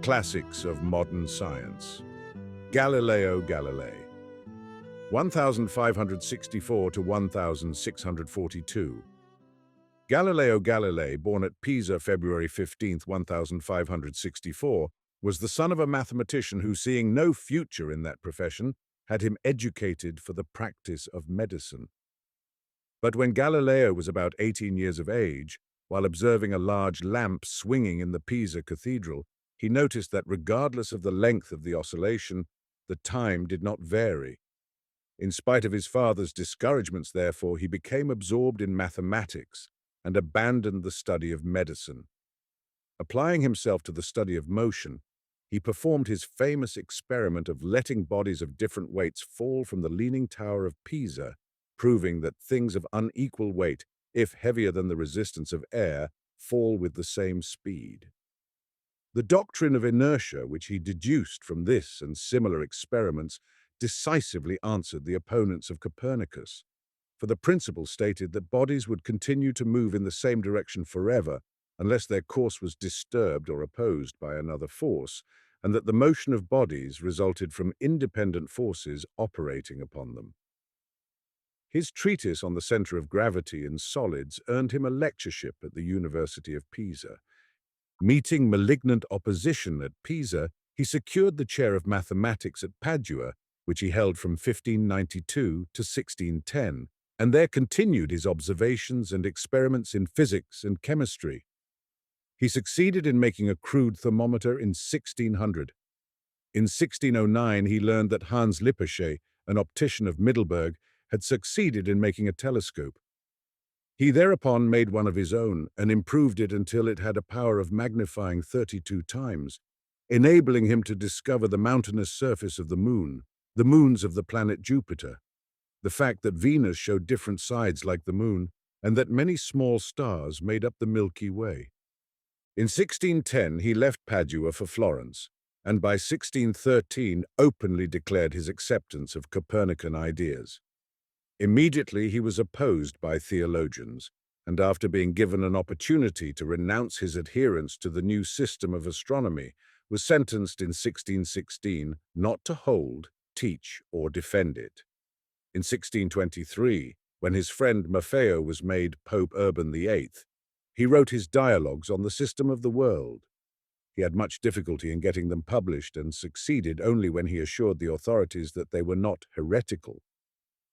Classics of modern science. Galileo Galilei, 1564 to 1642. Galileo Galilei, born at Pisa February 15, 1564, was the son of a mathematician who, seeing no future in that profession, had him educated for the practice of medicine. But when Galileo was about 18 years of age, while observing a large lamp swinging in the Pisa cathedral, he noticed that regardless of the length of the oscillation, the time did not vary. In spite of his father's discouragements, therefore, he became absorbed in mathematics and abandoned the study of medicine. Applying himself to the study of motion, he performed his famous experiment of letting bodies of different weights fall from the Leaning Tower of Pisa, proving that things of unequal weight, if heavier than the resistance of air, fall with the same speed. The doctrine of inertia, which he deduced from this and similar experiments, decisively answered the opponents of Copernicus, for the principle stated that bodies would continue to move in the same direction forever unless their course was disturbed or opposed by another force, and that the motion of bodies resulted from independent forces operating upon them. His treatise on the center of gravity in solids earned him a lectureship at the University of Pisa. Meeting malignant opposition at Pisa, he secured the chair of mathematics at Padua, which he held from 1592 to 1610, and there continued his observations and experiments in physics and chemistry. He succeeded in making a crude thermometer in 1600. In 1609, he learned that Hans Lippershey, an optician of Middelburg, had succeeded in making a telescope. He thereupon made one of his own and improved it until it had a power of magnifying 32 times, enabling him to discover the mountainous surface of the moon, the moons of the planet Jupiter, the fact that Venus showed different sides like the moon, and that many small stars made up the Milky Way. In 1610, he left Padua for Florence, and by 1613 openly declared his acceptance of Copernican ideas. Immediately he was opposed by theologians, and after being given an opportunity to renounce his adherence to the new system of astronomy, was sentenced in 1616 not to hold, teach, or defend it. In 1623, when his friend Maffeo was made Pope Urban VIII, he wrote his dialogues on the system of the world. He had much difficulty in getting them published and succeeded only when he assured the authorities that they were not heretical.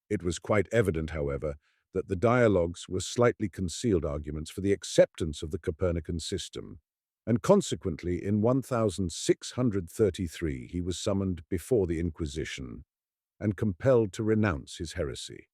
It was quite evident, however, that the dialogues were slightly concealed arguments for the acceptance of the Copernican system, and consequently in 1633 he was summoned before the Inquisition and compelled to renounce his heresy.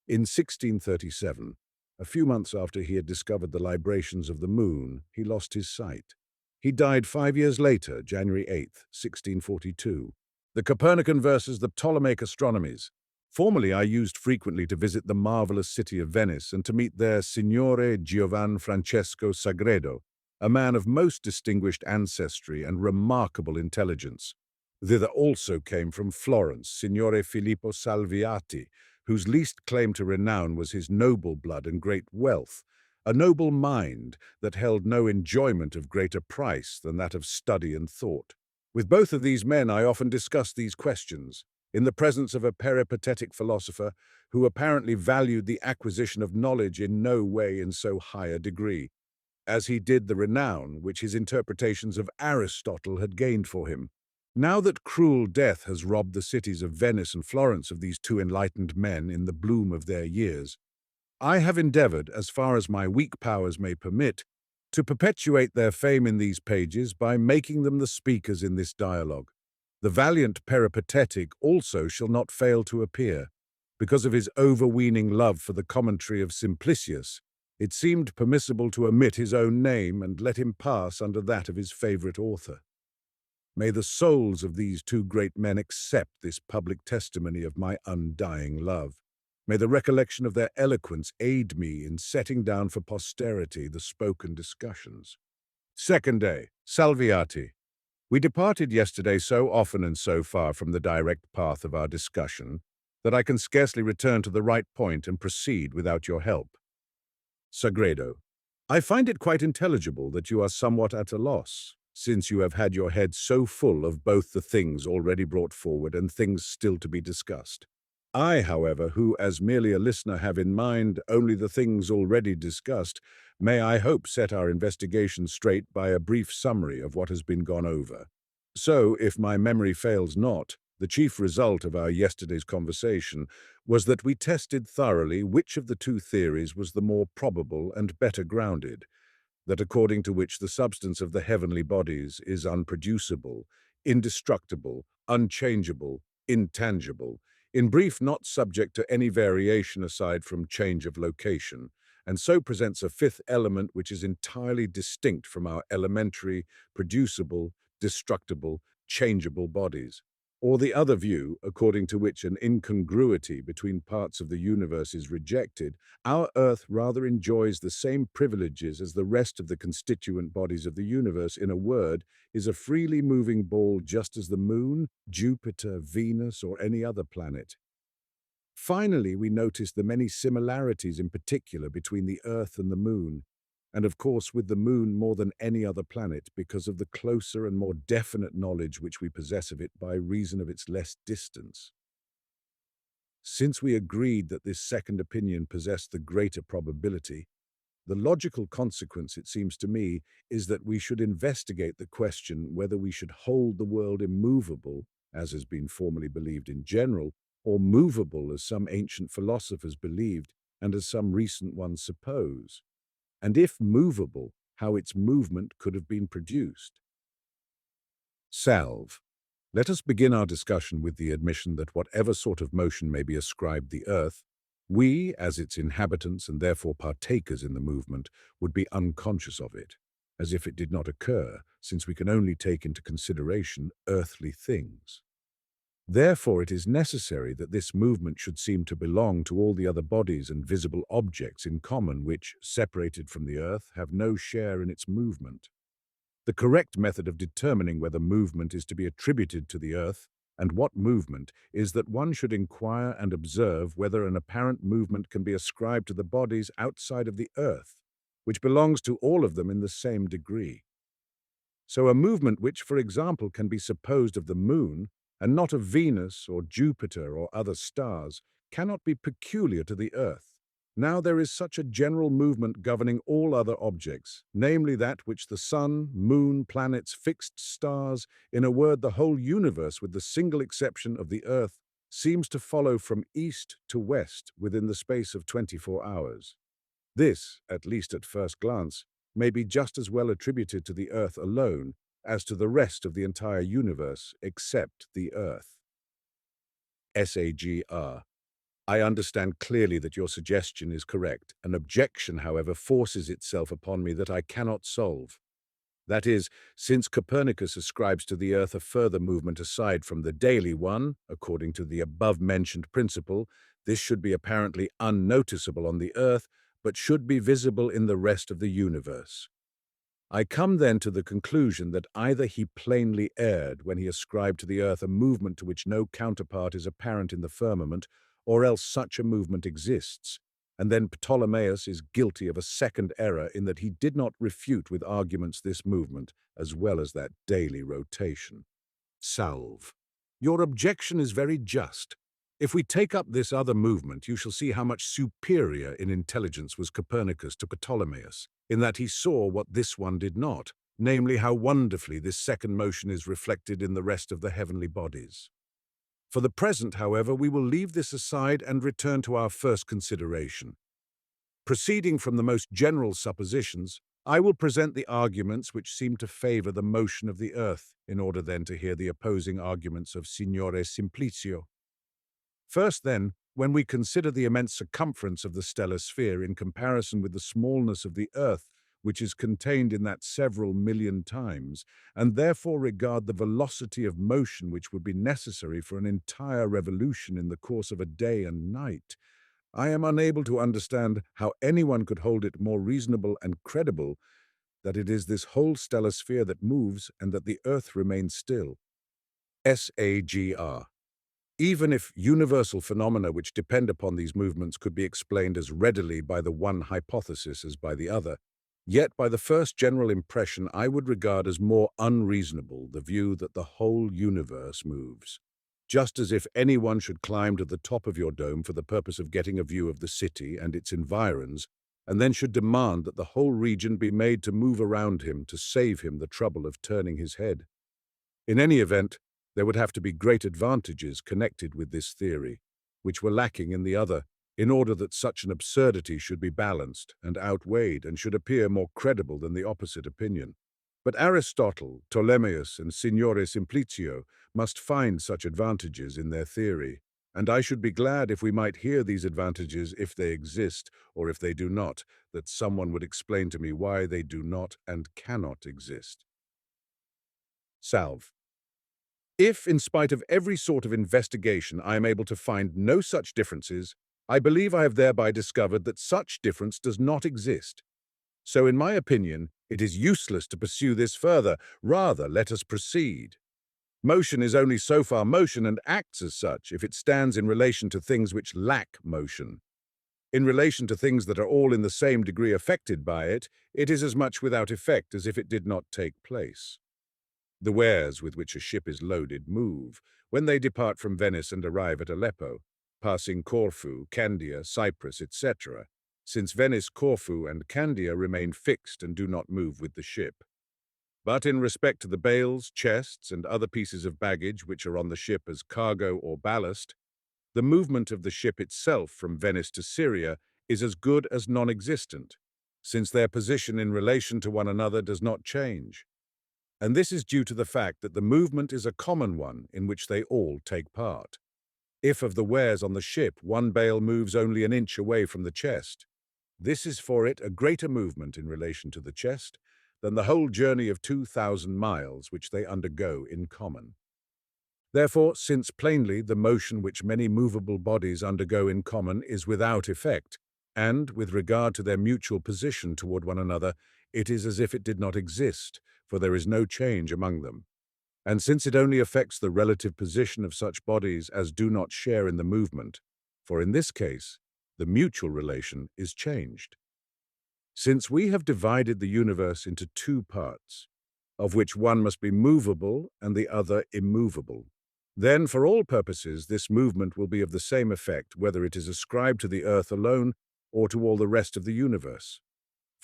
In 1637, a few months after he had discovered the librations of the moon, he lost his sight. He died 5 years later, January 8, 1642. The Copernican versus the Ptolemaic astronomies. Formerly, I used frequently to visit the marvelous city of Venice and to meet there Signore Giovan Francesco Sagredo, a man of most distinguished ancestry and remarkable intelligence. Thither also came from Florence Signore Filippo Salviati, whose least claim to renown was his noble blood and great wealth, a noble mind that held no enjoyment of greater price than that of study and thought. With both of these men I often discussed these questions, in the presence of a peripatetic philosopher who apparently valued the acquisition of knowledge in no way in so high a degree, as he did the renown which his interpretations of Aristotle had gained for him. Now that cruel death has robbed the cities of Venice and Florence of these two enlightened men in the bloom of their years, I have endeavored, as far as my weak powers may permit, to perpetuate their fame in these pages by making them the speakers in this dialogue. The valiant peripatetic also shall not fail to appear. Because of his overweening love for the commentary of Simplicius, it seemed permissible to omit his own name and let him pass under that of his favorite author. May the souls of these two great men accept this public testimony of my undying love. May the recollection of their eloquence aid me in setting down for posterity the spoken discussions. Second day, Salviati. We departed yesterday so often and so far from the direct path of our discussion that I can scarcely return to the right point and proceed without your help. Sagredo. I find it quite intelligible that you are somewhat at a loss. since you have had your head so full of both the things already brought forward and things still to be discussed. I, however, who as merely a listener have in mind only the things already discussed, may I hope set our investigation straight by a brief summary of what has been gone over. So, if my memory fails not, the chief result of our yesterday's conversation was that we tested thoroughly which of the two theories was the more probable and better grounded, that according to which the substance of the heavenly bodies is unproducible, indestructible, unchangeable, intangible, in brief, not subject to any variation aside from change of location, and so presents a fifth element which is entirely distinct from our elementary, producible, destructible, changeable bodies. Or the other view, according to which an incongruity between parts of the universe is rejected, our Earth rather enjoys the same privileges as the rest of the constituent bodies of the universe. In a word, is a freely moving ball just as the Moon, Jupiter, Venus, or any other planet. Finally, we notice the many similarities in particular between the Earth and the Moon, and of course with the Moon more than any other planet because of the closer and more definite knowledge which we possess of it by reason of its less distance. Since we agreed that this second opinion possessed the greater probability, the logical consequence, it seems to me, is that we should investigate the question whether we should hold the world immovable, as has been formerly believed in general, or movable as some ancient philosophers believed and as some recent ones suppose, and if movable, how its movement could have been produced. Salve. Let us begin our discussion with the admission that whatever sort of motion may be ascribed the earth, we, as its inhabitants and therefore partakers in the movement, would be unconscious of it, as if it did not occur, since we can only take into consideration earthly things. Therefore, it is necessary that this movement should seem to belong to all the other bodies and visible objects in common which, separated from the earth, have no share in its movement. The correct method of determining whether movement is to be attributed to the earth and what movement is that one should inquire and observe whether an apparent movement can be ascribed to the bodies outside of the earth, which belongs to all of them in the same degree. So a movement which, for example, can be supposed of the Moon and not of Venus or Jupiter or other stars, cannot be peculiar to the earth. Now there is such a general movement governing all other objects, namely that which the sun, moon, planets, fixed stars, in a word the whole universe with the single exception of the earth, seems to follow from east to west within the space of 24 hours. This, at least at first glance, may be just as well attributed to the earth alone as to the rest of the entire universe except the earth. SAGR. I understand clearly that your suggestion is correct. An objection, however, forces itself upon me that I cannot solve. That is, since Copernicus ascribes to the earth a further movement aside from the daily one, according to the above-mentioned principle, this should be apparently unnoticeable on the earth, but should be visible in the rest of the universe. I come then to the conclusion that either he plainly erred when he ascribed to the earth a movement to which no counterpart is apparent in the firmament, or else such a movement exists, and then Ptolemaeus is guilty of a second error in that he did not refute with arguments this movement, as well as that daily rotation. Salve. Your objection is very just. If we take up this other movement, you shall see how much superior in intelligence was Copernicus to Ptolemaeus, in that he saw what this one did not, namely how wonderfully this second motion is reflected in the rest of the heavenly bodies. For the present, however, we will leave this aside and return to our first consideration. Proceeding from the most general suppositions, I will present the arguments which seem to favor the motion of the earth, in order then to hear the opposing arguments of Signore Simplicio. First, then, when we consider the immense circumference of the stellar sphere in comparison with the smallness of the earth, which is contained in that several million times, and therefore regard the velocity of motion which would be necessary for an entire revolution in the course of a day and night, I am unable to understand how anyone could hold it more reasonable and credible that it is this whole stellar sphere that moves and that the earth remains still. SAGR. Even if universal phenomena which depend upon these movements could be explained as readily by the one hypothesis as by the other, Yet by the first general impression I would regard as more unreasonable the view that the whole universe moves. Just as if anyone should climb to the top of your dome for the purpose of getting a view of the city and its environs, and then should demand that the whole region be made to move around him to save him the trouble of turning his head. In any event, there would have to be great advantages connected with this theory, which were lacking in the other, in order that such an absurdity should be balanced and outweighed and should appear more credible than the opposite opinion. But Aristotle, Ptolemaios, and Signore Simplicio must find such advantages in their theory, and I should be glad if we might hear these advantages if they exist, or if they do not, that someone would explain to me why they do not and cannot exist. Salve. If, in spite of every sort of investigation, I am able to find no such differences, I believe I have thereby discovered that such difference does not exist. So, in my opinion, it is useless to pursue this further. Rather, let us proceed. Motion is only so far motion and acts as such if it stands in relation to things which lack motion. In relation to things that are all in the same degree affected by it, it is as much without effect as if it did not take place. The wares with which a ship is loaded move when they depart from Venice and arrive at Aleppo, passing Corfu, Candia, Cyprus, etc., since Venice, Corfu, and Candia remain fixed and do not move with the ship. But in respect to the bales, chests, and other pieces of baggage which are on the ship as cargo or ballast, the movement of the ship itself from Venice to Syria is as good as non-existent, since their position in relation to one another does not change. And this is due to the fact that the movement is a common one in which they all take part. If of the wares on the ship one bale moves only an inch away from the chest, this is for it a greater movement in relation to the chest than the whole journey of 2,000 miles which they undergo in common. Therefore, since plainly the motion which many movable bodies undergo in common is without effect, and, with regard to their mutual position toward one another, it is as if it did not exist, for there is no change among them. And since it only affects the relative position of such bodies as do not share in the movement, for in this case, the mutual relation is changed. Since we have divided the universe into two parts, of which one must be movable and the other immovable, then for all purposes this movement will be of the same effect whether it is ascribed to the earth alone or to all the rest of the universe.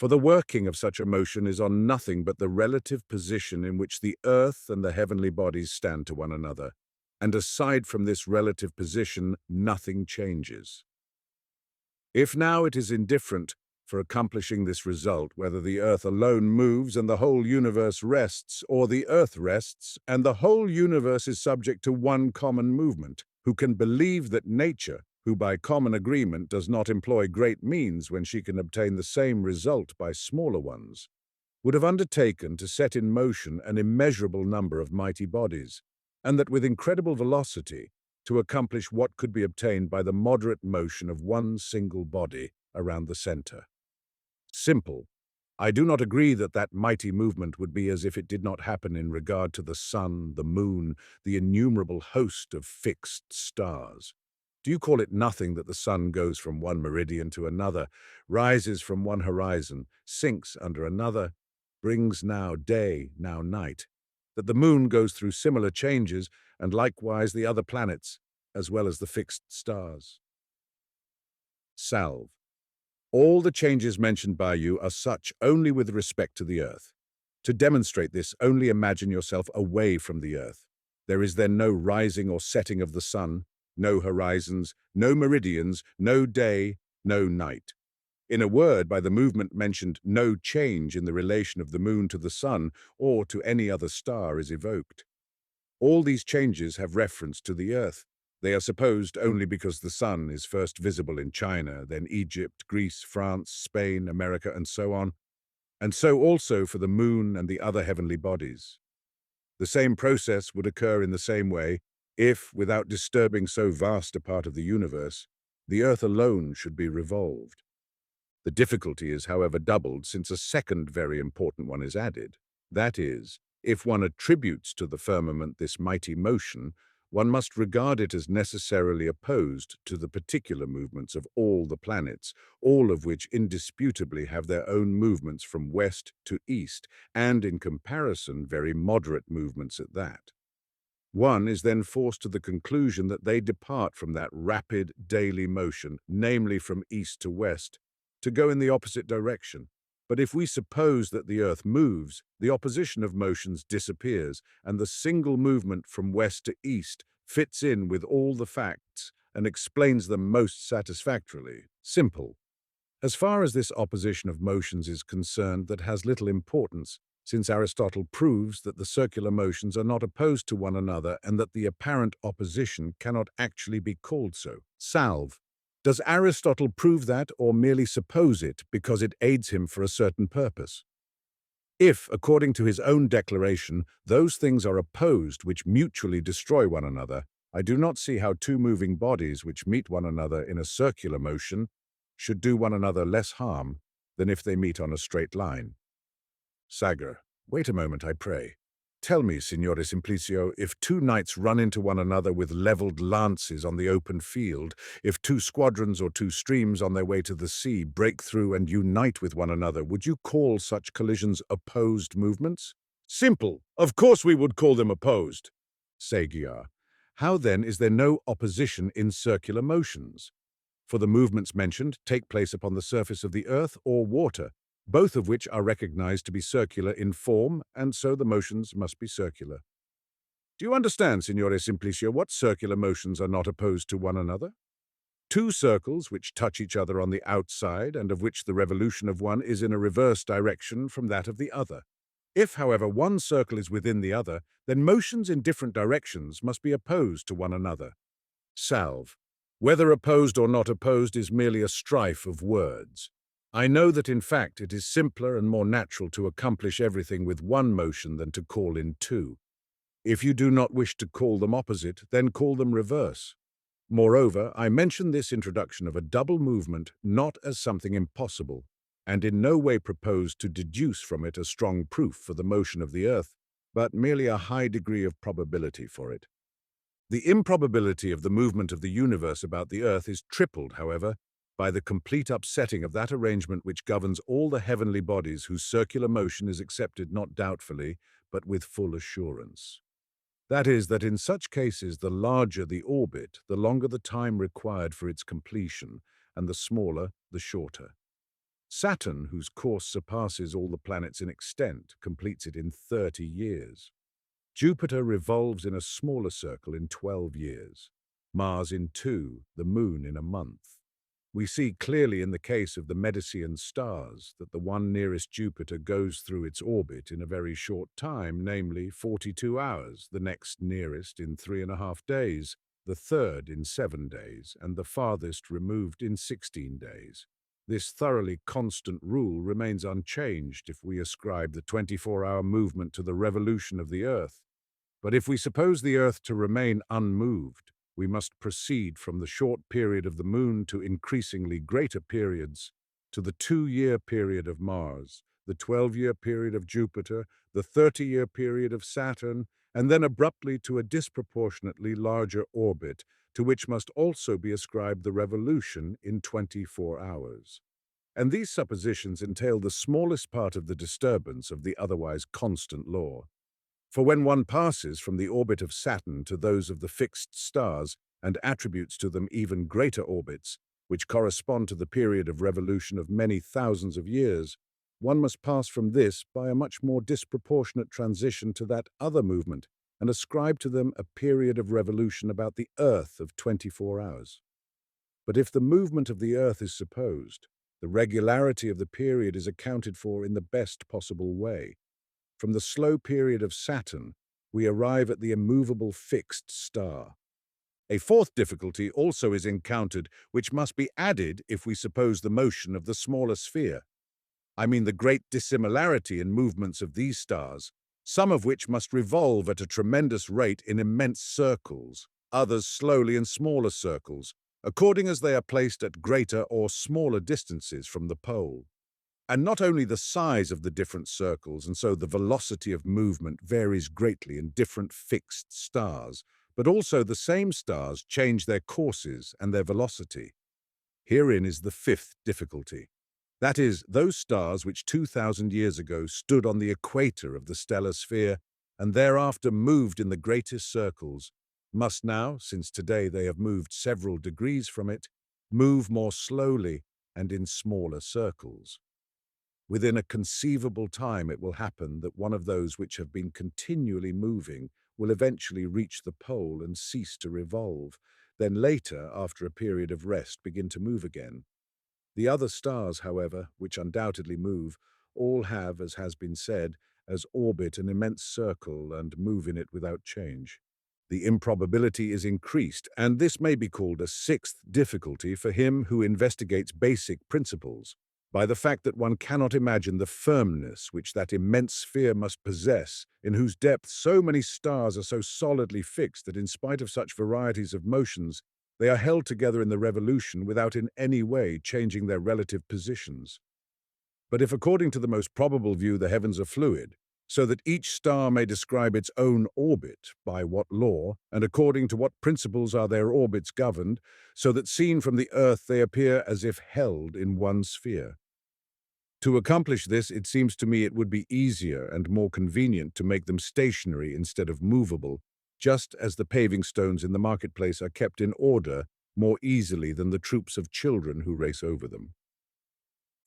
For the working of such a motion is on nothing but the relative position in which the earth and the heavenly bodies stand to one another, and aside from this relative position, nothing changes. If now it is indifferent for accomplishing this result whether the earth alone moves and the whole universe rests, or the earth rests and the whole universe is subject to one common movement, who can believe that nature, who by common agreement does not employ great means when she can obtain the same result by smaller ones, would have undertaken to set in motion an immeasurable number of mighty bodies, and that with incredible velocity to accomplish what could be obtained by the moderate motion of one single body around the center. Simple. I do not agree that that mighty movement would be as if it did not happen in regard to the sun, the moon, the innumerable host of fixed stars. Do you call it nothing that the sun goes from one meridian to another, rises from one horizon, sinks under another, brings now day, now night, that the moon goes through similar changes, and likewise the other planets, as well as the fixed stars? Salve. All the changes mentioned by you are such only with respect to the earth. To demonstrate this, only imagine yourself away from the earth. There is then no rising or setting of the sun, no horizons, no meridians, no day, no night. In a word, by the movement mentioned, no change in the relation of the moon to the sun or to any other star is evoked. All these changes have reference to the earth. They are supposed only because the sun is first visible in China, then Egypt, Greece, France, Spain, America, and so on, and so also for the moon and the other heavenly bodies. The same process would occur in the same way if, without disturbing so vast a part of the universe, the earth alone should be revolved. The difficulty is, however, doubled since a second very important one is added. That is, if one attributes to the firmament this mighty motion, one must regard it as necessarily opposed to the particular movements of all the planets, all of which indisputably have their own movements from west to east, and in comparison very moderate movements at that. One is then forced to the conclusion that they depart from that rapid daily motion, namely from east to west, to go in the opposite direction. But if we suppose that the Earth moves, the opposition of motions disappears, and the single movement from west to east fits in with all the facts and explains them most satisfactorily. Simple. As far as this opposition of motions is concerned, that has little importance, since Aristotle proves that the circular motions are not opposed to one another and that the apparent opposition cannot actually be called so. Salve. Does Aristotle prove that or merely suppose it because it aids him for a certain purpose? If, according to his own declaration, those things are opposed which mutually destroy one another, I do not see how two moving bodies which meet one another in a circular motion should do one another less harm than if they meet on a straight line. Sager. Wait a moment, I pray. Tell me, Signore Simplicio, if two knights run into one another with levelled lances on the open field, if two squadrons or two streams on their way to the sea break through and unite with one another, would you call such collisions opposed movements? Simple. Of course we would call them opposed. Sagiar. How then is there no opposition in circular motions? For the movements mentioned take place upon the surface of the earth or water, both of which are recognized to be circular in form, and so the motions must be circular. Do you understand, Signore Simplicio, what circular motions are not opposed to one another? Two circles which touch each other on the outside, and of which the revolution of one is in a reverse direction from that of the other. If, however, one circle is within the other, then motions in different directions must be opposed to one another. Salve. Whether opposed or not opposed is merely a strife of words. I know that in fact it is simpler and more natural to accomplish everything with one motion than to call in two. If you do not wish to call them opposite, then call them reverse. Moreover, I mention this introduction of a double movement not as something impossible, and in no way propose to deduce from it a strong proof for the motion of the earth, but merely a high degree of probability for it. The improbability of the movement of the universe about the earth is tripled, however, by the complete upsetting of that arrangement which governs all the heavenly bodies whose circular motion is accepted not doubtfully, but with full assurance. That is, that in such cases the larger the orbit, the longer the time required for its completion, and the smaller, the shorter. Saturn, whose course surpasses all the planets in extent, completes it in 30 years. Jupiter revolves in a smaller circle in 12 years, Mars in 2, the Moon in a month. We see clearly in the case of the Medicean stars that the one nearest Jupiter goes through its orbit in a very short time, namely 42 hours, the next nearest in 3.5 days, the third in 7 days, and the farthest removed in 16 days. This thoroughly constant rule remains unchanged if we ascribe the 24-hour movement to the revolution of the Earth. But if we suppose the Earth to remain unmoved, we must proceed from the short period of the Moon to increasingly greater periods, to the 2-year period of Mars, the 12-year period of Jupiter, the 30-year period of Saturn, and then abruptly to a disproportionately larger orbit, to which must also be ascribed the revolution in 24 hours. And these suppositions entail the smallest part of the disturbance of the otherwise constant law. For when one passes from the orbit of Saturn to those of the fixed stars and attributes to them even greater orbits, which correspond to the period of revolution of many thousands of years, one must pass from this by a much more disproportionate transition to that other movement and ascribe to them a period of revolution about the Earth of 24 hours. But if the movement of the Earth is supposed, the regularity of the period is accounted for in the best possible way. From the slow period of Saturn, we arrive at the immovable fixed star. A fourth difficulty also is encountered, which must be added if we suppose the motion of the smaller sphere. I mean the great dissimilarity in movements of these stars, some of which must revolve at a tremendous rate in immense circles, others slowly in smaller circles, according as they are placed at greater or smaller distances from the pole. And not only the size of the different circles, and so the velocity of movement varies greatly in different fixed stars, but also the same stars change their courses and their velocity. Herein is the fifth difficulty. That is, those stars which 2,000 years ago stood on the equator of the stellar sphere and thereafter moved in the greatest circles, must now, since today they have moved several degrees from it, move more slowly and in smaller circles. Within a conceivable time it will happen that one of those which have been continually moving will eventually reach the pole and cease to revolve, then later, after a period of rest, begin to move again. The other stars, however, which undoubtedly move, all have, as has been said, as orbit an immense circle and move in it without change. The improbability is increased, and this may be called a sixth difficulty for him who investigates basic principles, by the fact that one cannot imagine the firmness which that immense sphere must possess, in whose depth so many stars are so solidly fixed that in spite of such varieties of motions, they are held together in the revolution without in any way changing their relative positions. But if according to the most probable view the heavens are fluid, so that each star may describe its own orbit, by what law, and according to what principles are their orbits governed, so that seen from the earth they appear as if held in one sphere. To accomplish this, it seems to me it would be easier and more convenient to make them stationary instead of movable, just as the paving stones in the marketplace are kept in order more easily than the troops of children who race over them.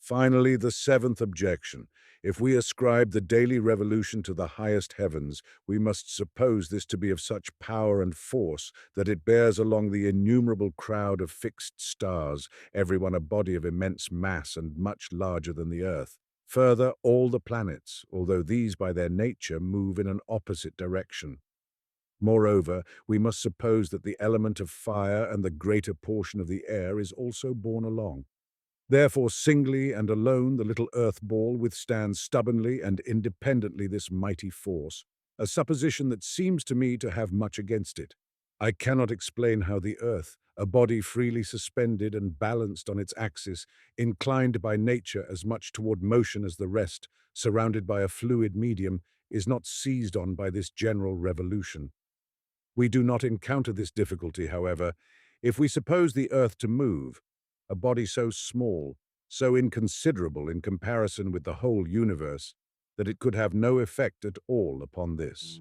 Finally, the seventh objection. If we ascribe the daily revolution to the highest heavens, we must suppose this to be of such power and force that it bears along the innumerable crowd of fixed stars, every one a body of immense mass and much larger than the earth. Further, all the planets, although these by their nature move in an opposite direction. Moreover, we must suppose that the element of fire and the greater portion of the air is also borne along. Therefore, singly and alone, the little earth ball withstands stubbornly and independently this mighty force, a supposition that seems to me to have much against it. I cannot explain how the earth, a body freely suspended and balanced on its axis, inclined by nature as much toward motion as the rest, surrounded by a fluid medium, is not seized on by this general revolution. We do not encounter this difficulty, however, if we suppose the earth to move, a body so small, so inconsiderable in comparison with the whole universe, that it could have no effect at all upon this.